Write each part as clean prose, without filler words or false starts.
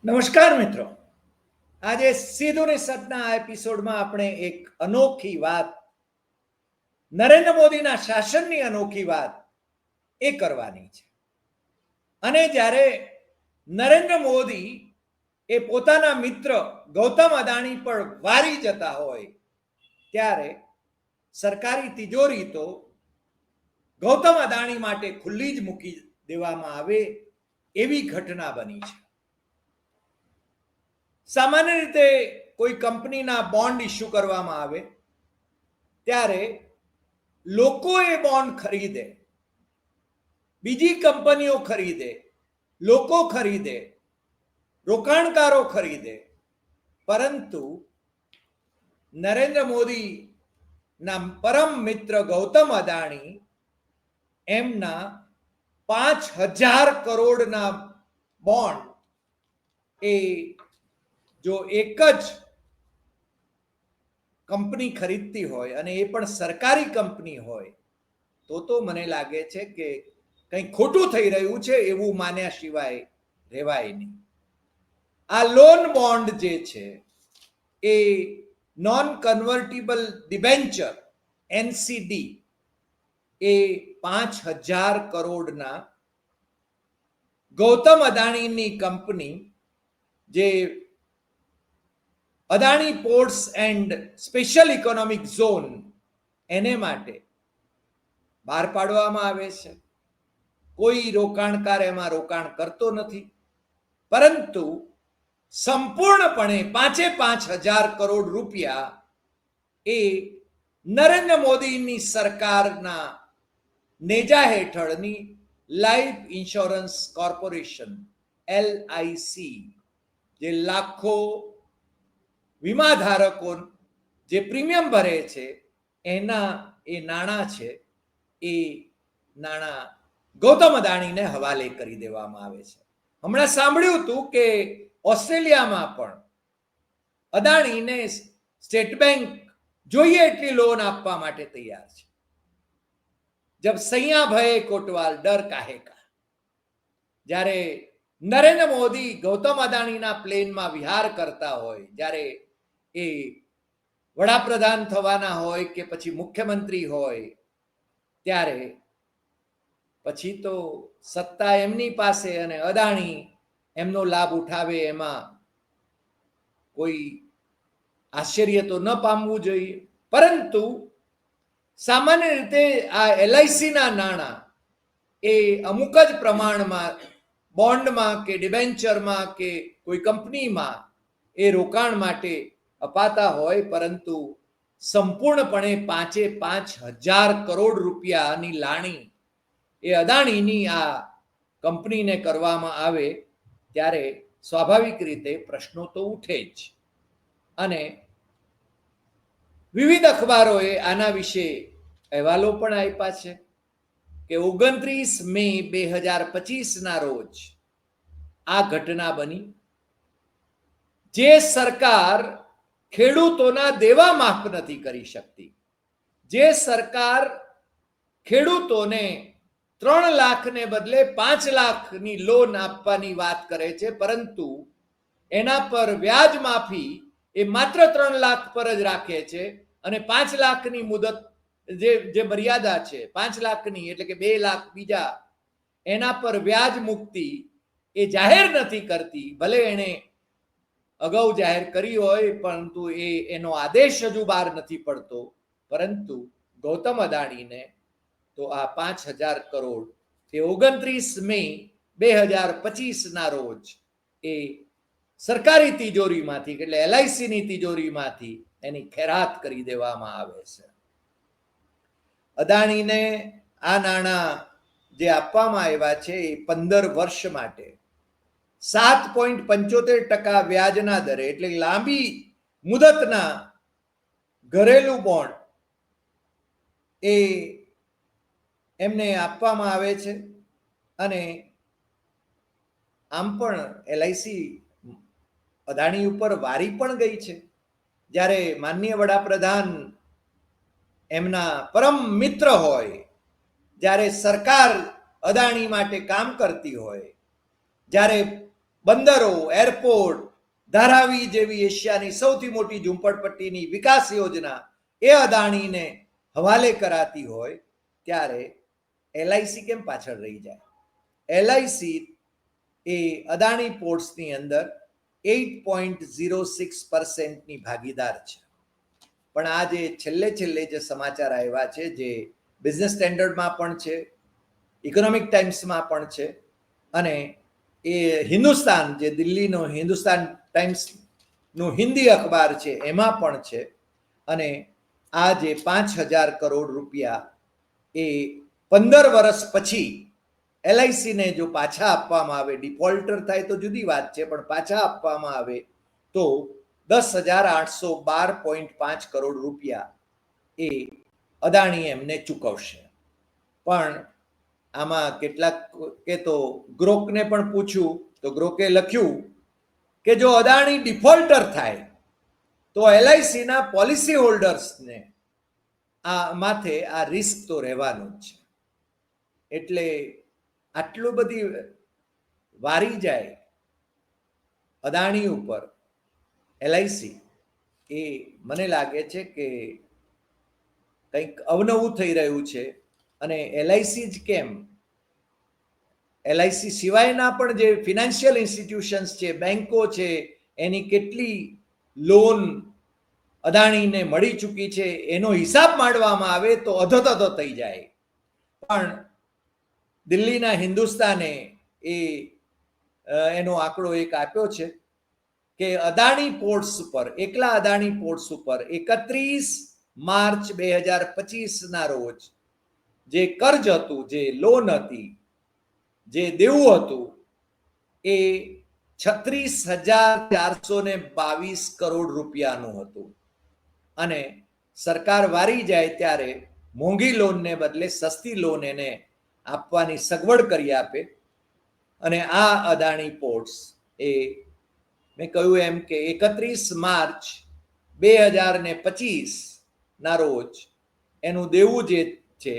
નમસ્કાર મિત્રો, આજે સીધું ને સતના એપિસોડમાં આપણે એક અનોખી વાત, નરેન્દ્ર મોદીના શાસનની અનોખી વાત એ કરવાની છે. અને જ્યારે નરેન્દ્ર મોદી એ પોતાના મિત્ર ગૌતમ અદાણી પર વારી જતા હોય ત્યારે સરકારી તિજોરી તો ગૌતમ અદાણી માટે ખુલ્લી જ મૂકી દેવામાં આવે એવી ઘટના બની છે. સામાન્ય રીતે કોઈ કંપનીના બોન્ડ ઇસ્યુ કરવામાં આવે ત્યારે લોકો એ બોન્ડ ખરીદે, બીજી કંપનીઓ ખરીદે, લોકો ખરીદે, રોકાણકારો ખરીદે, પરંતુ નરેન્દ્ર મોદીના પરમ મિત્ર ગૌતમ અદાણી એમના 5,000 કરોડના બોન્ડ એ જો એક જ કંપની ખરીદતી હોય અને એ પણ સરકારી કંપની હોય તો મને લાગે છે કે કંઈ ખોટું થઈ રહ્યું છે એવું માન્યા સિવાય રહેવાય નહીં. આ લોન બોન્ડ જે છે એ નોન કન્વર્ટિબલ ડિબેન્ચર એનસીડી એ 5,000 કરોડના ગૌતમ અદાણીની કંપની જે Adani ports and special economic zone એને માટે બહાર પાડવામાં આવે છે. કોઈ રોકાણકાર એમાં રોકાણ કરતો નથી, પરંતુ સંપૂર્ણપણે 5,000 કરોડ રૂપિયા એ નરેન્દ્ર મોદીની સરકારના નેજા હેઠળની લાઈફ ઇન્સ્યોરન્સ કોર્પોરેશન LIC જે લાખો વીમા ધારકો જે પ્રીમિયમ ભરે છે એના એ નાણાં છે, એ નાણાં ગૌતમ અદાણીને હવાલે કરી દેવામાં આવે છે. હમણાં સાંભળ્યું હતું કે ઓસ્ટ્રેલિયામાં પણ અદાણીને સ્ટેટ બેંક જોઈએ એટલી લોન આપવા માટે તૈયાર છે. જબ સૈયા ભયે કોટવાલ ડર કાહે કા. જ્યારે નરેન્દ્ર મોદી ગૌતમ અદાણીના પ્લેનમાં વિહાર કરતા હોય, જ્યારે એ વડાપ્રધાન થવાના હોય કે પછી મુખ્યમંત્રી હોય, ત્યારે પછી તો સત્તા એમની પાસે અને અદાણી એમનો લાભ ઉઠાવે એમાં કોઈ આશ્ચર્ય તો ન પામવું જોઈએ. પરંતુ સામાન્ય રીતે આ LICના નાણાં એ અમુક જ પ્રમાણમાં બોન્ડમાં કે ડિબેન્ચરમાં કે કોઈ કંપનીમાં એ રોકાણ માટે અપાતા હોય, પરંતુ સંપૂર્ણપણે 5,000 કરોડ રૂપિયાની લાણી એ અદાણીની આ કંપનીને કરવામાં આવે ત્યારે સ્વાભાવિક રીતે પ્રશ્નો તો ઉઠે જ. અને વિવિધ અખબારોએ આના વિશે અહેવાલો પણ આપ્યા છે કે 29 મે 2025ના રોજ આ ઘટના બની. જે સરકાર ખેડૂતોના દેવા માફ નથી કરી શકતી, જે સરકાર ખેડૂતોને 3 લાખને બદલે 5 લાખની લોન આપવાની વાત કરે છે, પરંતુ એના પર વ્યાજ માફી એ માત્ર 3 લાખ પર જ રાખે છે અને 5 લાખની મુદત જે મર્યાદા છે 5 લાખની એટલે કે 2 લાખ બીજા એના પર વ્યાજ મુક્તિ એ જાહેર નથી કરતી. ભલે એને અગાઉ જાહેર કરી હોય, પરંતુ એનો આદેશ હજુ બહાર નથી પડતો. પરંતુ ગૌતમ અદાણીને તો આ 5,000 કરોડ એ 29 મે 2025ના રોજ એ સરકારી તિજોરીમાંથી એટલે LICની તિજોરીમાંથી એની ખેરાત કરી દેવામાં આવે છે. અદાણીને આ નાણાં જે આપવામાં આવ્યા છે એ 15 વર્ષ માટે 7.75% વ્યાજના દરે એટલે લાંબી મુદતના ઘરેલું બોન્ડ એ એમને આપવામાં આવે છે. અને આમ પણ LIC અદાણી ઉપર વારી પણ ગઈ છે. જ્યારે માનનીય વડાપ્રધાન એમના પરમ મિત્ર હોય, જ્યારે સરકાર અદાણી માટે કામ કરતી હોય, જ્યારે બંદરો, એરપોર્ટ, ધારાવી જેવી એશિયાની સૌથી મોટી ઝૂંપડપટ્ટીની વિકાસ યોજના એ અદાણીને હવાલે કરાતી હોય ત્યારે એલઆઈસી કેમ પાછળ રહી જાય? એલઆઈસી એ અદાણી પોર્ટ્સની અંદર 8.06%ની ભાગીદાર છે. પણ આ જે છેલ્લે જે સમાચાર આવ્યા છે, જે બિઝનેસ સ્ટેન્ડર્ડમાં પણ છે, ઇકોનોમિક ટાઈમ્સમાં પણ છે, અને એ હિન્દુસ્તાન, જે દિલ્હીનો હિન્દુસ્તાન ટાઈમ્સનું હિન્દી અખબાર છે એમાં પણ છે. અને આ જે 5,000 કરોડ રૂપિયા એ 15 વર્ષ પછી એલઆઈસીને જો પાછા આપવામાં આવે, ડિફોલ્ટર થાય તો જુદી વાત છે, પણ પાછા આપવામાં આવે તો 10,812.5 કરોડ રૂપિયા એ અદાણી એમને ચૂકવશે. પણ આમાં કેટલાક કે તો ગ્રોકને પણ પૂછ્યું તો ગ્રોકે લખ્યું કે જો અદાણી ડિફોલ્ટર થાય તો એલઆઈસીના પોલિસી હોલ્ડર્સને આ માથે આ રિસ્ક તો રહેવાનું જ છે. એટલે આટલું બધી વારી જાય અદાણી ઉપર એલઆઈસી, એ મને લાગે છે કે કંઈક અવનવું થઈ રહ્યું છે. અને એલઆઈસી જ કેમ, એલઆઈસી સિવાયના પણ જે ફિનાન્શિયલ ઇન્સ્ટિટ્યુશન્સ છે, બેંકો છે, એની કેટલી લોન અદાણીને મળી ચૂકી છે એનો હિસાબ માંડવામાં આવે તો અધોતધો થઈ જાય. પણ દિલ્હીના હિન્દુસ્તાને એ એનો આંકડો એક આપ્યો છે કે અદાણી પોર્ટ્સ ઉપર, એકલા અદાણી પોર્ટ્સ ઉપર 31 માર્ચ 2025ના રોજ જે કર્જ હતું, જે લોન હતી, જે દેવું હતું, એ 36,422 કરોડ રૂપિયાનું હતું. અને સરકાર વારી જાય ત્યારે મોંઘી લોનને બદલે સસ્તી લોન એને આપવાની સગવડ કરી આપે. અને આ અદાણી પોર્ટ્સ એ મેં કહ્યું એમ કે 31 માર્ચ 2025ના રોજ એનું દેવું જે છે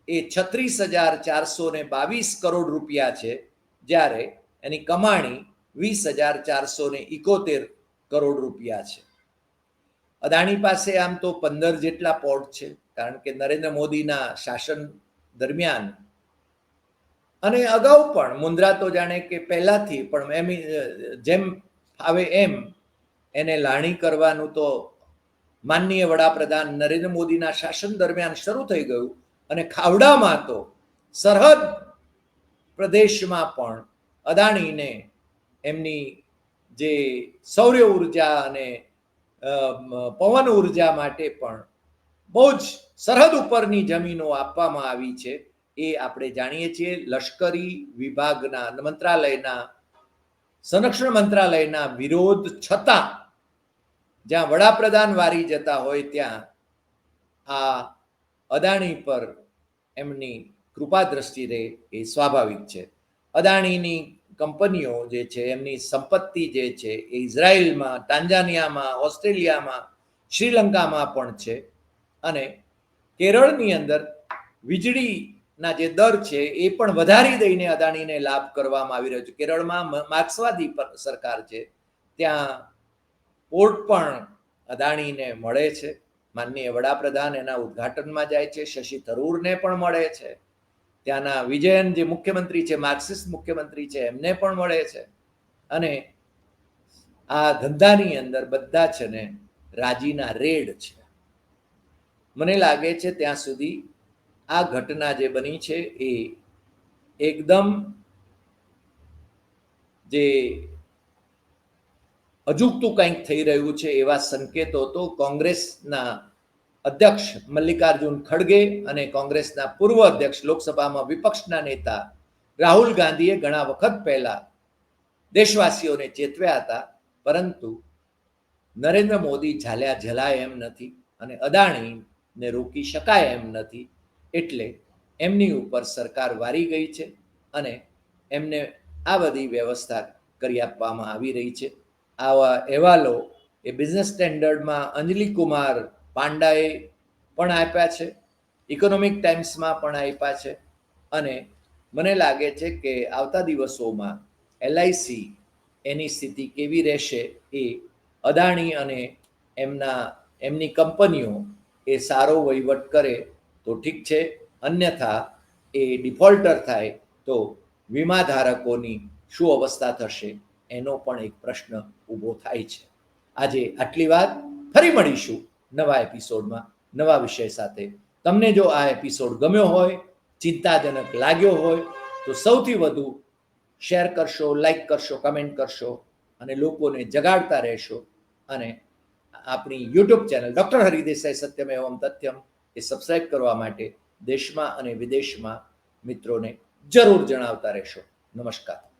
એ 36,422 કરોડ રૂપિયા છે, જ્યારે એની કમાણી 20,471 કરોડ રૂપિયા છે. અદાણી પાસે આમ તો 15 જેટલા પોર્ટ છે, કારણ કે નરેન્દ્ર મોદીના શાસન દરમિયાન અને અગાઉ પણ મુન્દ્રા તો જાણે કે પહેલાથી પણ એમ જેમ આવે એમ એને લાણી કરવાનું તો માનનીય વડાપ્રધાન નરેન્દ્ર મોદીના શાસન દરમિયાન શરૂ થઈ ગયું. અને ખાવડામાં તો સરહદ પ્રદેશમાં પણ અદાણીને એમની જે સૌર ઉર્જા અને પવન ઉર્જા માટે પણ બહુ જ સરહદ ઉપરની જમીનો આપવામાં આવી છે. એ આપણે જાણીએ છીએ. લશ્કરી વિભાગના મંત્રાલયના, સંરક્ષણ મંત્રાલયના વિરોધ છતાં જ્યાં વડાપ્રધાન વારી જતા હોય ત્યાં આ અદાણી પર એમની કૃપા દ્રષ્ટિ રહે એ સ્વાભાવિક છે. અદાણીની કંપનીઓ જે છે, એમની સંપત્તિ જે છે એ ઇઝરાયલમાં, ટાંઝાનિયામાં, ઓસ્ટ્રેલિયામાં, શ્રીલંકામાં પણ છે. અને કેરળની અંદર વીજળીના જે દર છે એ પણ વધારી દઈને અદાણીને લાભ કરવામાં આવી રહ્યો છે. કેરળમાં માર્ક્સવાદી સરકાર છે, ત્યાં પોર્ટ પણ અદાણીને મળે છે. માનનીય વડાપ્રધાન એના ઉદ્ઘાટનમાં જાય છે, શશી થરૂરને પણ મળે છે. ત્યાંના વિજયન જે મુખ્યમંત્રી છે, માર્ક્સિસ્ટ મુખ્યમંત્રી છે, એમને પણ મળે છે. અને આ ધંધાની અંદર બધા છે ને રાજીના રેડ છે. મને લાગે છે ત્યાં સુધી આ ઘટના જે બની છે એ એકદમ જે અજુગતું કંઈક થઈ રહ્યું છે એવા સંકેતો તો કોંગ્રેસના અધ્યક્ષ મલ્લિકાર્જુન ખડગે અને કોંગ્રેસના પૂર્વ અધ્યક્ષ, લોકસભામાં વિપક્ષના નેતા રાહુલ ગાંધીએ ઘણા વખત પહેલા દેશવાસીઓને ચેતવ્યા હતા. પરંતુ નરેન્દ્ર મોદી ઝાલ્યા ઝલાય એમ નથી અને અદાણીને રોકી શકાય એમ નથી. એટલે એમની ઉપર સરકાર વારી ગઈ છે અને એમને આ બધી વ્યવસ્થા કરી આપવામાં આવી રહી છે. આવા અહેવાલો એ બિઝનેસ સ્ટેન્ડર્ડમાં અંજલિ કુમાર પાંડાએ પણ આપ્યા છે, ઇકોનોમિક ટાઈમ્સમાં પણ આપ્યા છે. અને મને લાગે છે કે આવતા દિવસોમાં એલઆઈસી એની સ્થિતિ કેવી રહેશે એ અદાણી અને એમની કંપનીઓ એ સારો વહીવટ કરે તો ઠીક છે, અન્યથા એ ડિફોલ્ટર થાય તો વીમાધારકોની શું અવસ્થા થશે એનો પણ એક પ્રશ્ન ઊભો થાય છે. આજે આટલી વાત, ફરી મળીશું નવા એપિસોડમાં નવા વિષય સાથે. તમને જો આ એપિસોડ ગમ્યો હોય, ચિંતાજનક લાગ્યો હોય તો સૌથી વધુ શેર કરશો, લાઈક કરશો, કમેન્ટ કરશો અને લોકોને જગાડતા રહેશો. અને આપણી YouTube channel doctor Haridesai Satyam Evam Tathyam એ સબસ્ક્રાઇબ કરવા માટે દેશમાં અને વિદેશમાં મિત્રોને જરૂર જણાવતા રહેશો. નમસ્કાર.